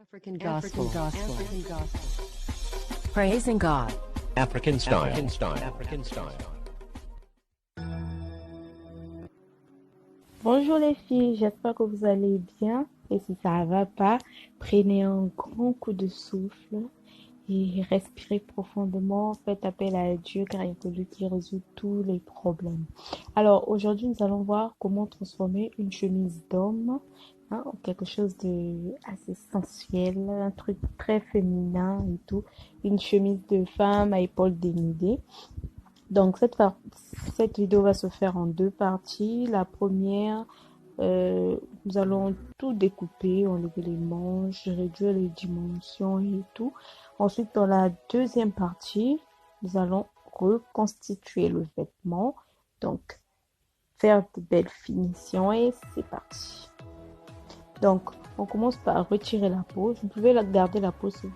African gospel. African gospel. Praising God. African style. African style. African style. Bonjour les filles, j'espère que vous allez bien. Et si ça va pas, prenez un grand coup de souffle et respirez profondément. Faites appel à Dieu car il y a que lui qui résout tous les problèmes. Alors aujourd'hui, nous allons voir comment transformer une chemise d'homme en quelque chose de assez sensuel, un truc très féminin et tout. Une chemise de femme à épaules dénudées. Donc cette vidéo va se faire en deux parties. La première, nous allons tout découper, enlever les manches, réduire les dimensions et tout. Ensuite, dans la deuxième partie, nous allons reconstituer le vêtement. Donc, faire de belles finitions et c'est parti. Donc, on commence par retirer la peau. Vous pouvez garder la peau si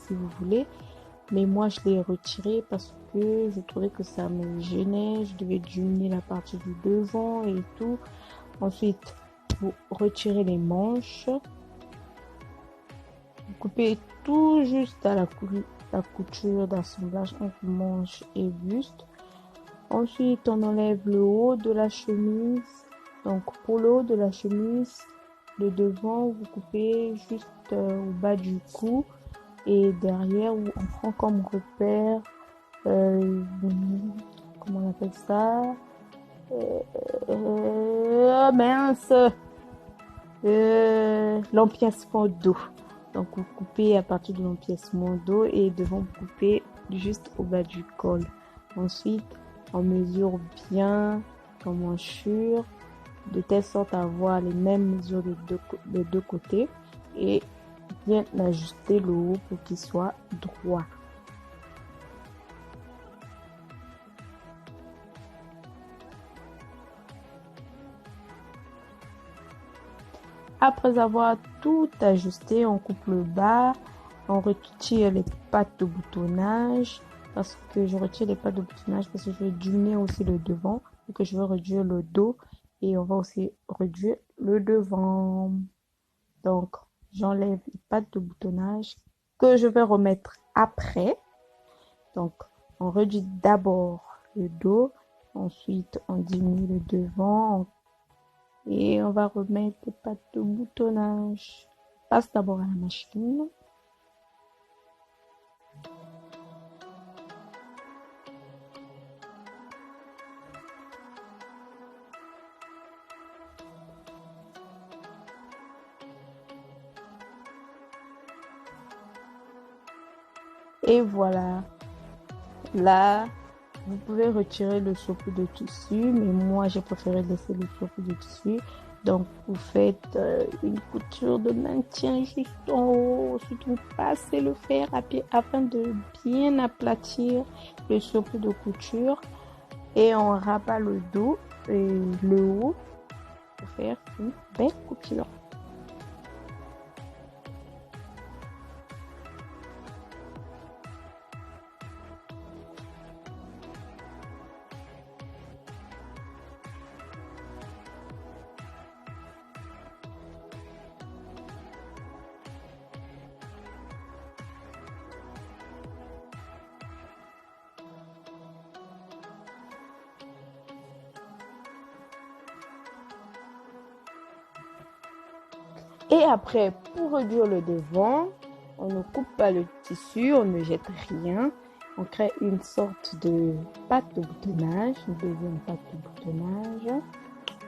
vous voulez. Mais moi, je l'ai retiré parce que je trouvais que ça me gênait. Je devais diminuer la partie du devant et tout. Ensuite, vous retirez les manches. Vous coupez tout juste à la couture d'assemblage entre manche et buste. Ensuite, on enlève le haut de la chemise. Donc, pour le haut de la chemise, le devant, vous coupez juste au bas du cou. Et derrière, on prend comme repère, comment on appelle ça, mince, l'empiècement dos. Donc vous coupez à partir de l'empiècement dos et devant vous coupez juste au bas du col. Ensuite, on mesure bien en manchure de telle sorte à avoir les mêmes mesures des deux côtés et bien ajuster le haut pour qu'il soit droit. Après avoir tout ajusté, on coupe le bas, on retire les pattes de boutonnage parce que je retire les pattes de boutonnage parce que je veux diminuer aussi le devant et que je veux réduire le dos et on va aussi réduire le devant. Donc, j'enlève les pattes de boutonnage que je vais remettre après. Donc, on réduit d'abord le dos, ensuite on diminue le devant et on va remettre les pattes de boutonnage. Passe d'abord à la machine. Et voilà. Là, vous pouvez retirer le surplus de tissu, mais moi j'ai préféré laisser le surplus de tissu. Donc vous faites une couture de maintien juste en haut. Ensuite vous passez le fer afin de bien aplatir le surplus de couture. Et on rabat le dos et le haut pour faire une belle couture. Et après, pour réduire le devant, on ne coupe pas le tissu, on ne jette rien. On crée une sorte de patte de boutonnage, une deuxième patte de boutonnage,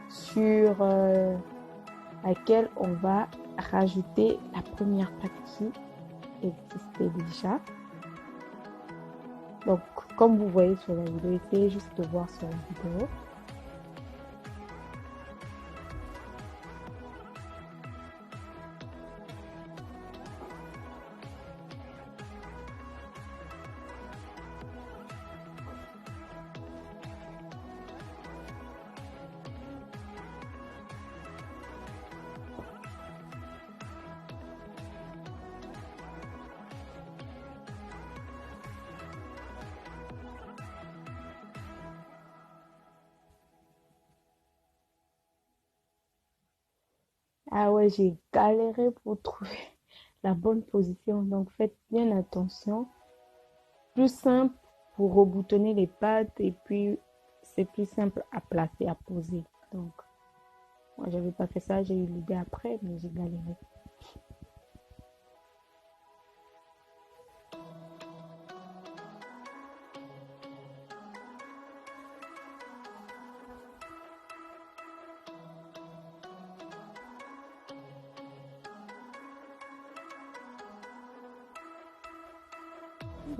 sur laquelle on va rajouter la première patte qui existait déjà. Donc, comme vous voyez sur la vidéo, essayez juste de voir sur la vidéo. Ah ouais, j'ai galéré pour trouver la bonne position. Donc, faites bien attention. Plus simple pour reboutonner les pattes et puis c'est plus simple à placer, à poser. Donc, moi, j'avais pas fait ça, j'ai eu l'idée après, mais j'ai galéré.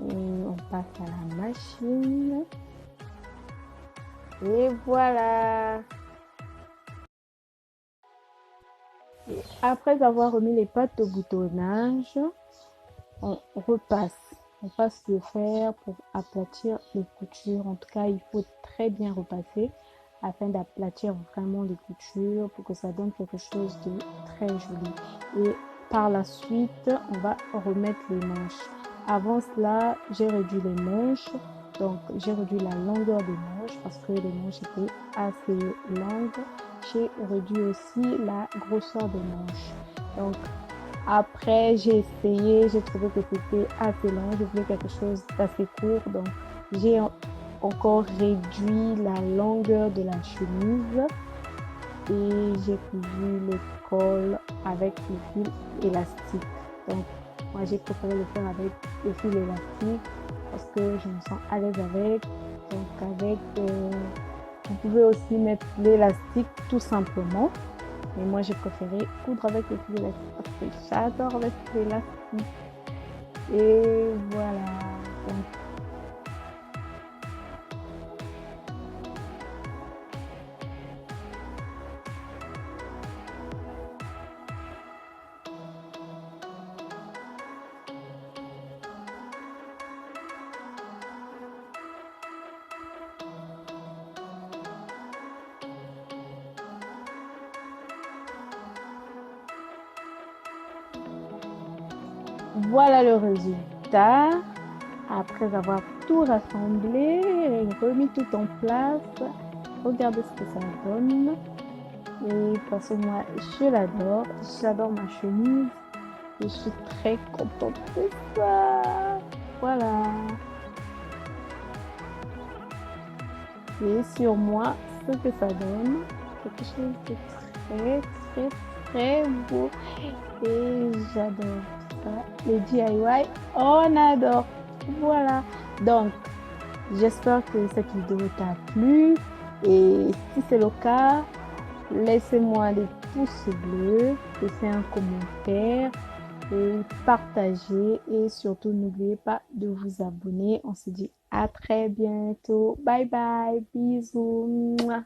Et on passe à la machine. Et voilà. Et après avoir remis les pattes au boutonnage, on repasse. On passe le fer pour aplatir les coutures. En tout cas, il faut très bien repasser afin d'aplatir vraiment les coutures pour que ça donne quelque chose de très joli. Et par la suite, on va remettre les manches. Avant cela, j'ai réduit les manches. Donc, j'ai réduit la longueur des manches parce que les manches étaient assez longues. J'ai réduit aussi la grosseur des manches. Donc, après, j'ai essayé, j'ai trouvé que c'était assez long. Je voulais quelque chose d'assez court. Donc, j'ai encore réduit la longueur de la chemise et j'ai cousu le col avec le fil élastique. Donc, moi, j'ai préféré le faire avec le fil élastique parce que je me sens à l'aise avec. Donc, vous pouvez aussi mettre l'élastique tout simplement. Mais moi, j'ai préféré coudre avec le fil élastique parce que j'adore le fil élastique. Et voilà. Donc, voilà le résultat. Après avoir tout rassemblé et remis tout en place, regardez ce que ça donne. Et parce que moi, je l'adore. J'adore ma chemise. Je suis très contente de ça. Voilà. Et sur moi, ce que ça donne, quelque chose de très, très, très beau. Et j'adore ça. Les DIY, on adore. Voilà. Donc, j'espère que cette vidéo t'a plu. Et si c'est le cas, laissez-moi des pouces bleus, laissez un commentaire et partagez. Et surtout, n'oubliez pas de vous abonner. On se dit à très bientôt. Bye bye. Bisous. Mouah.